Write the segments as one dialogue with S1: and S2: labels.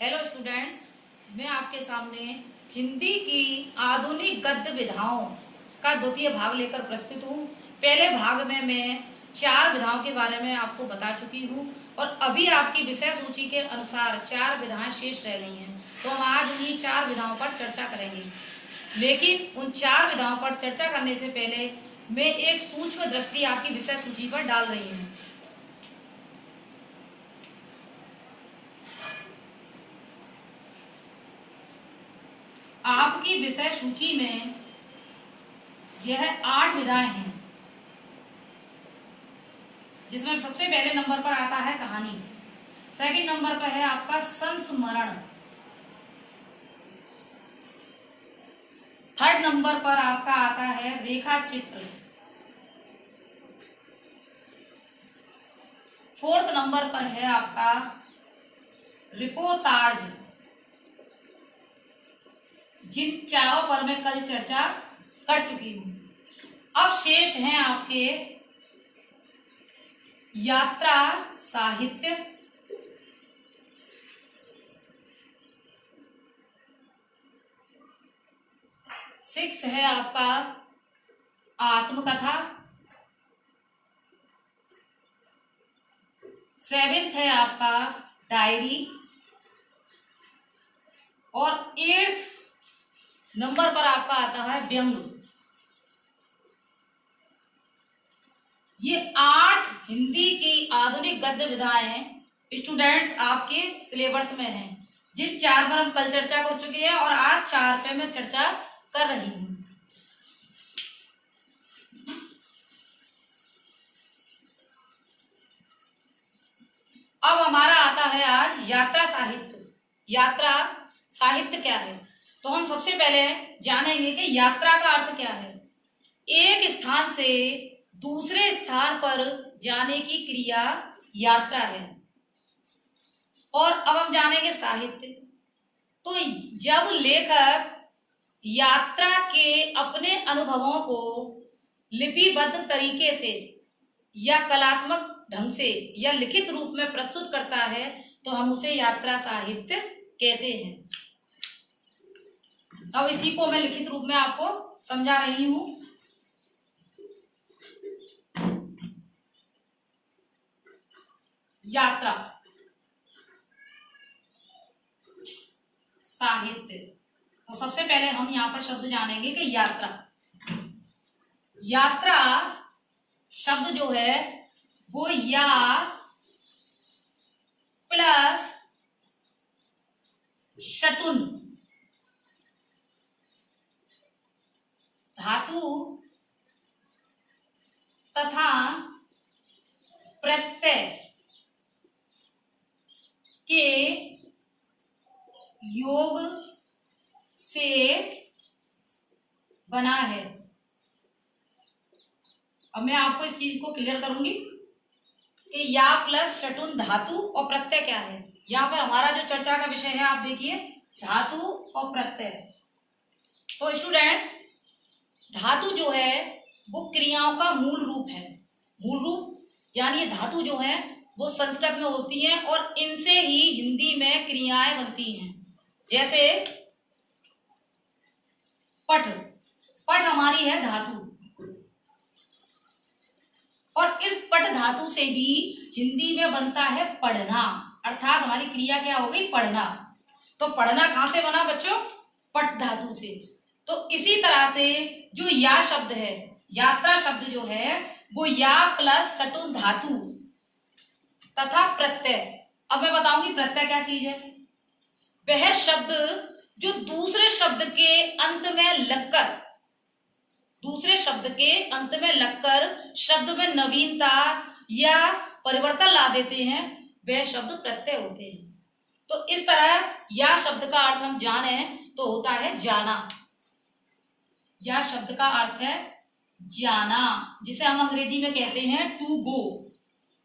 S1: Hello students, मैं आपके सामने हिंदी की आधुनिक गद्य विधाओं का द्वितीय भाग लेकर प्रस्तुत हूँ। पहले भाग में मैं 4 विधाओं के बारे में आपको बता चुकी हूँ और अभी आपकी विषय सूची के अनुसार 4 विधाएं शेष रह गई हैं। तो हम आज उन्हीं 4 विधाओं पर चर्चा करेंगे, लेकिन उन 4 विधाओं पर चर्चा करने से पहले मैं एक सूक्ष्म दृष्टि आपकी विषय सूची पर डाल रही हूँ। आपकी विषय सूची में यह 8 विधाएं हैं, जिसमें सबसे पहले नंबर पर आता है कहानी, सेकंड नंबर पर है आपका संस्मरण, थर्ड नंबर पर आपका आता है रेखा चित्र, फोर्थ नंबर पर है आपका रिपोर्ताज। जिन चारों पर मैं कल चर्चा कर चुकी हूं। अब शेष हैं आपके यात्रा साहित्य, सिक्स है आपका आत्मकथा, सेवेंथ है आपका डायरी और 8th नंबर पर आपका आता है व्यंग। ये 8 हिंदी की आधुनिक गद्य विधाएं स्टूडेंट्स आपके सिलेबस में हैं, जिन 4 पर हम कल चर्चा कर चुके हैं और आज 4 पे मैं चर्चा कर रही हूं। अब हमारा आता है आज यात्रा साहित्य। यात्रा साहित्य क्या है, तो हम सबसे पहले जानेंगे कि यात्रा का अर्थ क्या है। एक स्थान से दूसरे स्थान पर जाने की क्रिया यात्रा है। और अब हम जानेंगे साहित्य। तो जब लेखक यात्रा के अपने अनुभवों को लिपिबद्ध तरीके से या कलात्मक ढंग से या लिखित रूप में प्रस्तुत करता है तो हम उसे यात्रा साहित्य कहते हैं। अब इसी को मैं लिखित रूप में आपको समझा रही हूं। यात्रा साहित्य, तो सबसे पहले हम यहां पर शब्द जानेंगे कि यात्रा। यात्रा शब्द जो है वो या प्लस शटुन धातु तथा प्रत्यय के योग से बना है। अब मैं आपको इस चीज को क्लियर करूंगी कि या प्लस शटुन धातु और प्रत्यय क्या है। यहाँ पर हमारा जो चर्चा का विषय है आप देखिए, धातु और प्रत्यय। तो स्टूडेंट्स, धातु जो है वो क्रियाओं का मूल रूप है। मूल रूप यानी ये धातु जो है वो संस्कृत में होती हैं और इनसे ही हिंदी में क्रियाएं बनती हैं। जैसे पठ, पठ हमारी है धातु और इस पठ धातु से ही हिंदी में बनता है पढ़ना, अर्थात हमारी क्रिया क्या हो गई, पढ़ना। तो पढ़ना कहां से बना बच्चों, पठ धातु से। तो इसी तरह से जो या शब्द है, यात्रा शब्द जो है वो या प्लस शटुन धातु तथा प्रत्यय। अब मैं बताऊंगी प्रत्यय क्या चीज है। वह शब्द जो दूसरे शब्द के अंत में लगकर, दूसरे शब्द के अंत में लगकर शब्द में नवीनता या परिवर्तन ला देते हैं, वह शब्द प्रत्यय होते हैं। तो इस तरह या शब्द का अर्थ हम जाने तो होता है जाना। या शब्द का अर्थ है जाना, जिसे हम अंग्रेजी में कहते हैं टू गो।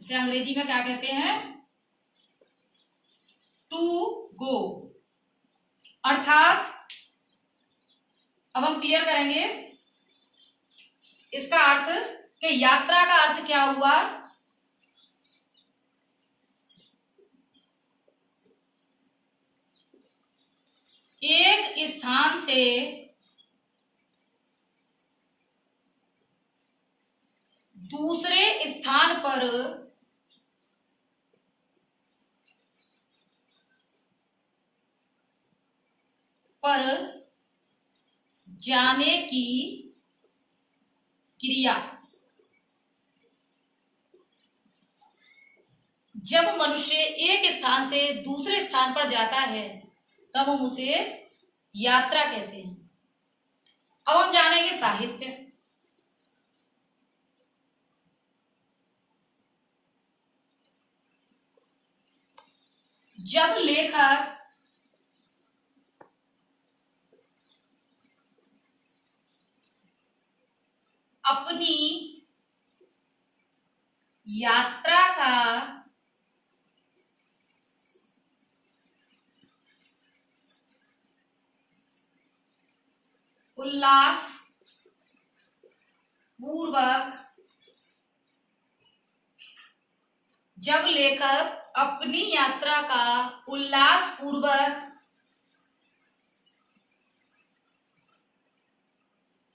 S1: इसे अंग्रेजी में क्या कहते हैं, टू गो। अर्थात अब हम क्लियर करेंगे इसका अर्थ कि यात्रा का अर्थ क्या हुआ, स्थान से दूसरे स्थान पर जाने की क्रिया। जब मनुष्य एक स्थान से दूसरे स्थान पर जाता है तब हम उसे यात्रा कहते हैं। अब हम जानेंगे साहित्य। जब लेखक अपनी यात्रा का उल्लास पूर्वक जब लेखक अपनी यात्रा का उल्लास पूर्वक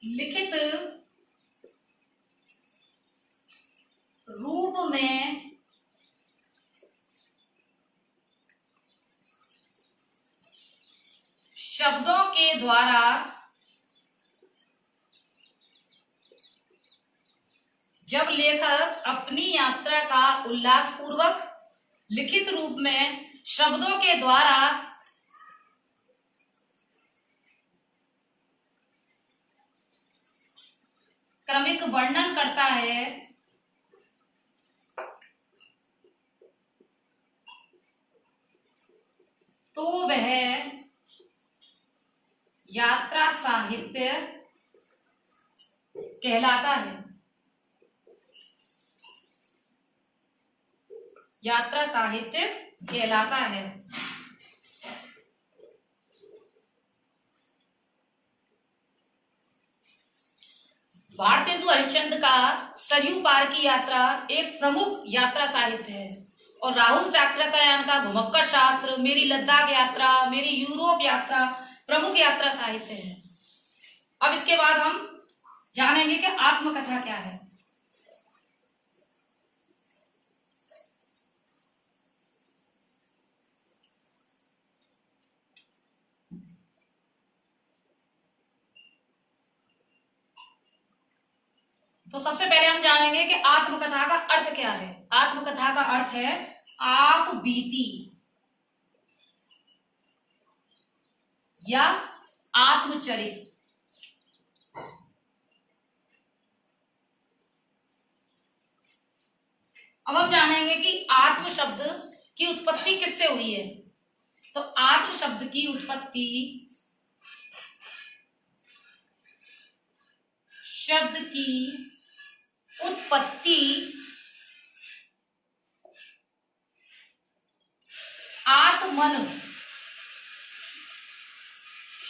S1: लिखित रूप में शब्दों के द्वारा जब लेखक अपनी यात्रा का उल्लास पूर्वक लिखित रूप में शब्दों के द्वारा क्रमिक वर्णन करता है तो वह यात्रा साहित्य कहलाता है। यात्रा साहित्य कहलाता है। भारतेंदु हरिश्चंद्र का सरयू पार की यात्रा एक प्रमुख यात्रा साहित्य है और राहुल साकृत्यायन का भूमक्कर शास्त्र, मेरी लद्दाख यात्रा, मेरी यूरोप यात्रा प्रमुख यात्रा साहित्य है। अब इसके बाद हम जानेंगे कि आत्मकथा क्या है। तो सबसे पहले हम जानेंगे कि आत्मकथा का अर्थ क्या है। आत्मकथा का अर्थ है आप बीती या आत्मचरित। अब हम जानेंगे कि आत्म शब्द की उत्पत्ति किससे हुई है। तो आत्म शब्द की उत्पत्ति शब्द की उत्पत्ति आत्मन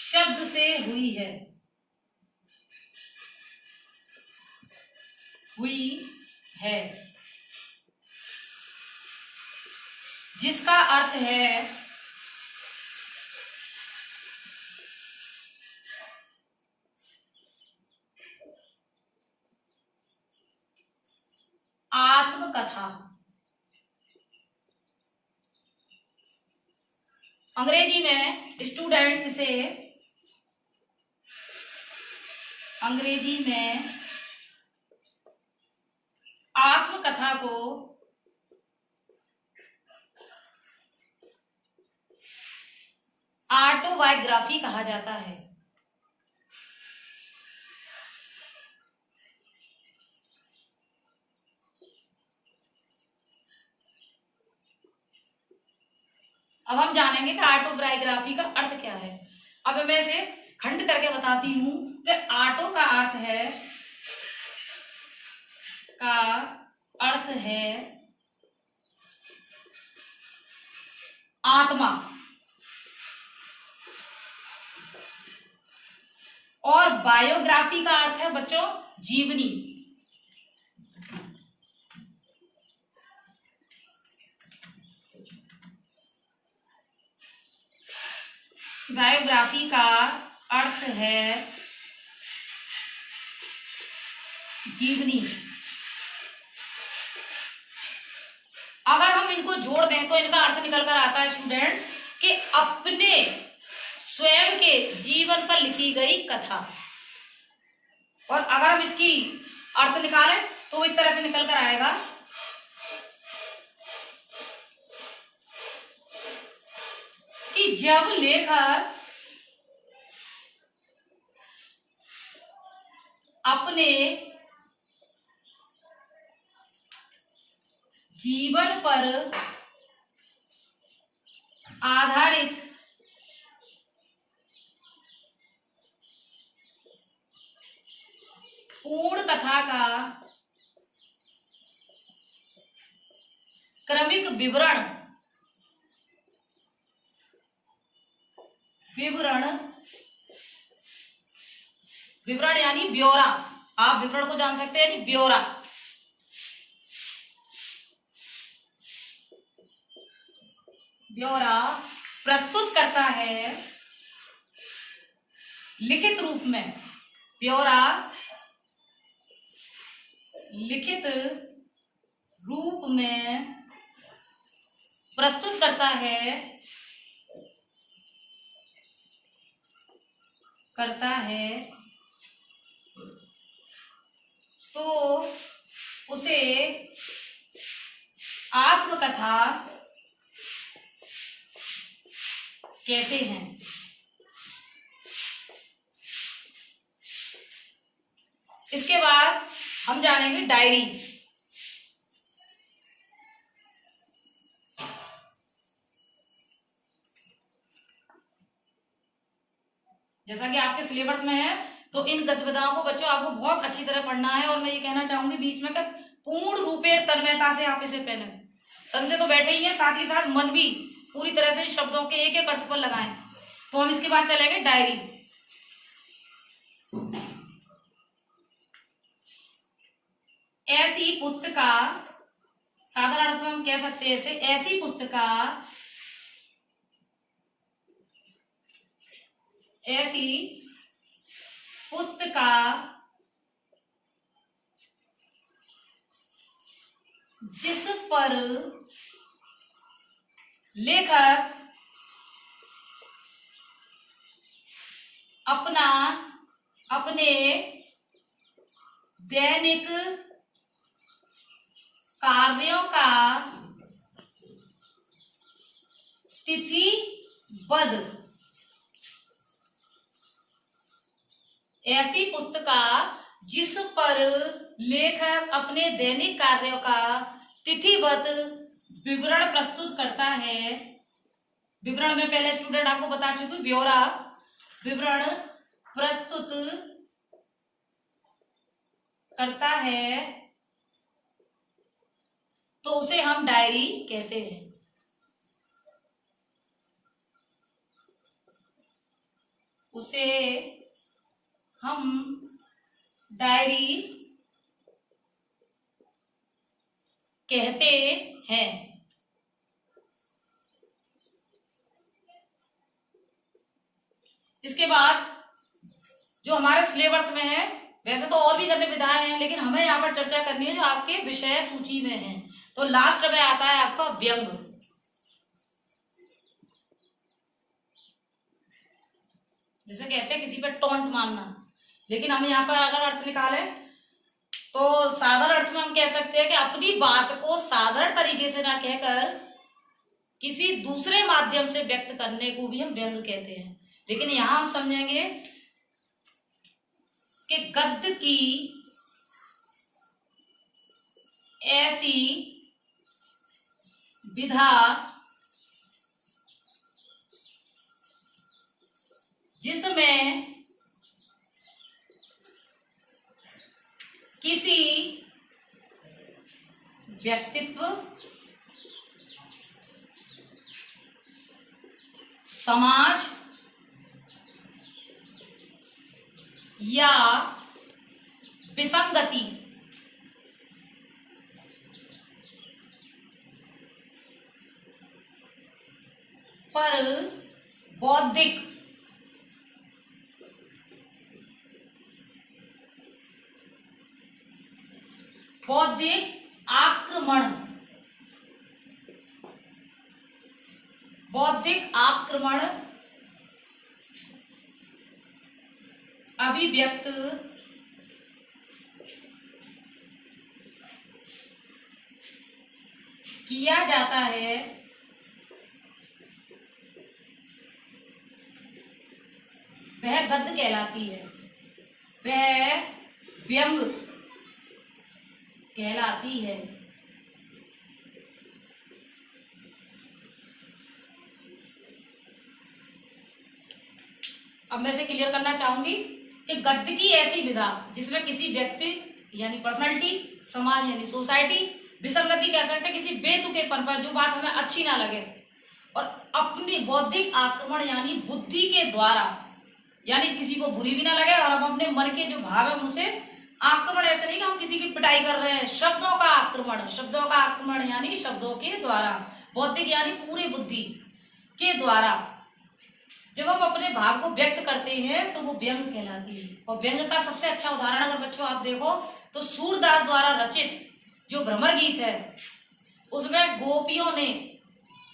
S1: शब्द से हुई है। जिसका अर्थ है आत्मकथा। अंग्रेजी में स्टूडेंट्स इसे अंग्रेजी में आत्मकथा को ऑटोबायोग्राफी कहा जाता है। अब हम जानेंगे कि ऑटोबायोग्राफी का अर्थ क्या है। अब मैं इसे खंड करके बताती हूं कि ऑटो का अर्थ है आत्मा और बायोग्राफी का अर्थ है बच्चों जीवनी। बायोग्राफी का अर्थ है जीवनी। अगर हम इनको जोड़ दें तो इनका अर्थ निकल कर आता है स्टूडेंट्स कि अपने स्वयं के जीवन पर लिखी गई कथा। और अगर हम इसकी अर्थ निकालें तो इस तरह से निकल कर आएगा कि जब लेखक अपने जीवन पर आधारित पूर्ण कथा का क्रमिक विवरण विवरण यानी ब्यौरा, आप विवरण को जान सकते हैं यानी ब्यौरा, ब्यौरा प्रस्तुत करता है लिखित रूप में। ब्यौरा लिखित रूप में प्रस्तुत करता है तो उसे आत्मकथा कहते हैं। इसके बाद हम जानेंगे डायरी। जैसा कि आपके सिलेबस में है तो इन गतिविधियों को बच्चों आपको बहुत अच्छी तरह पढ़ना है। और मैं ये कहना चाहूंगी बीच में कि पूर्ण रूपेण तन्मयता से आप इसे पहले तन से तो बैठे ही है, साथ ही साथ मन भी पूरी तरह से शब्दों के एक एक अर्थ पर लगाएं। तो हम इसके बाद चलेंगे डायरी। ऐसी पुस्तिका, साधारण अर्थ में हम कह सकते हैं इसे ऐसी पुस्तिका, ऐसी पुस्तिका जिस पर लेखक अपने दैनिक कार्यों का तिथिबद्ध, ऐसी पुस्तिका जिस पर लेखक अपने दैनिक कार्यों का तिथिबद्ध विवरण प्रस्तुत करता है। विवरण में पहले स्टूडेंट आपको बता चुकी हूं, ब्यौरा विवरण प्रस्तुत करता है तो उसे हम डायरी कहते हैं। उसे हम डायरी कहते हैं। इसके बाद जो हमारे सिलेबस में है, वैसे तो और भी गतिविधियां हैं लेकिन हमें यहाँ पर चर्चा करनी है जो आपके विषय सूची में है। तो लास्ट में आता है आपका व्यंग। जैसे कहते हैं किसी पे टोंट मारना, लेकिन हम यहाँ पर अगर अर्थ निकालें तो साधारण अर्थ में हम कह सकते हैं कि अपनी बात को साधारण तरीके से ना कहकर किसी दूसरे माध्यम से व्यक्त करने को भी हम व्यंग कहते हैं। लेकिन यहां हम समझेंगे कि गद्य की ऐसी विधा जिसमें किसी व्यक्तित्व, समाज या विसंगति पर बौद्धिक बौद्धिक आक्रमण, बौद्धिक आक्रमण अभिव्यक्त किया जाता है वह गद्य कहलाती है, वह व्यंग कहलाती है। अब मैं इसे क्लियर करना चाहूंगी कि गद्य की ऐसी विधा जिसमें किसी व्यक्ति यानी पर्सनालिटी, समाज यानी सोसाइटी, विसंगति कह सकते हैं किसी बेतुकेपन पर, जो बात हमें अच्छी ना लगे, और अपनी बौद्धिक आक्रमण यानी बुद्धि के द्वारा, यानी किसी को बुरी भी ना लगे और हम अपने मन के जो भाव है उसे आक्रमण, ऐसे नहीं कि हम किसी की पिटाई कर रहे हैं, शब्दों का आक्रमण, शब्दों का आक्रमण यानी शब्दों के द्वारा, बौद्धिक यानी पूरी बुद्धि के द्वारा जब हम अपने भाव को व्यक्त करते हैं तो वो व्यंग कहलाती है। और व्यंग का सबसे अच्छा उदाहरण अगर बच्चों आप देखो तो सूरदास द्वारा रचित जो भ्रमर गीत है उसमें गोपियों ने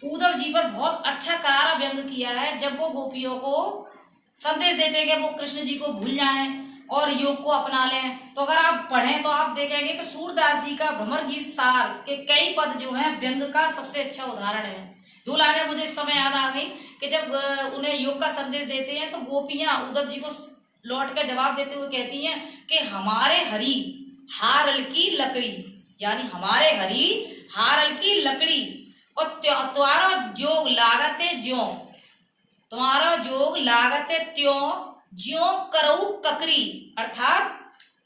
S1: उद्धव जी पर बहुत अच्छा करारा व्यंग किया है, जब वो गोपियों को संदेश देते कि वो कृष्ण जी को भूल जाएं और योग को अपना लें। तो अगर आप पढ़ें तो आप देखेंगे कि सूरदास जी का भ्रमर गीत सार के कई पद जो हैं व्यंग का सबसे अच्छा उदाहरण है। दो लाइनें मुझे इस समय याद आ गई कि जब उन्हें योग का संदेश देते हैं तो गोपियां उद्धव जी को लौट कर जवाब देते हुए कहती हैं कि हमारे हरि हारल की लकड़ी, यानी हमारे हरि हारल की लकड़ी और तुम्हारा जोग लागत है ज्यों, तुम्हारा जोग लागत है त्यों ज्यों करऊ ककरी। अर्थात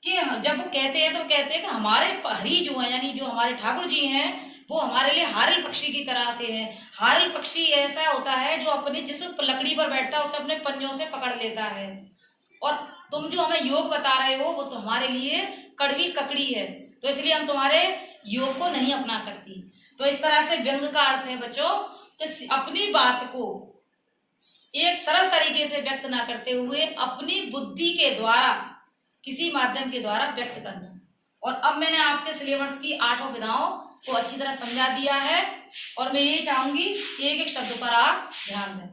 S1: कि जब वो कहते हैं तो कहते हैं कि हमारे हरि जो है यानी जो हमारे ठाकुर जी हैं वो हमारे लिए हारल पक्षी की तरह से है। हारल पक्षी ऐसा होता है जो अपने जिस लकड़ी पर बैठता है उसे अपने पंजों से पकड़ लेता है, और तुम जो हमें योग बता रहे हो वो तो हमारे लिए कड़वी ककड़ी है, तो इसलिए हम तुम्हारे योग को नहीं अपना सकती। तो इस तरह से व्यंग का अर्थ है बच्चों कि अपनी बात को एक सरल तरीके से व्यक्त ना करते हुए अपनी बुद्धि के द्वारा किसी माध्यम के द्वारा व्यक्त करना। और अब मैंने आपके सिलेबस की 8 विधाओं को अच्छी तरह समझा दिया है और मैं ये चाहूंगी एक एक शब्द पर आप ध्यान दें।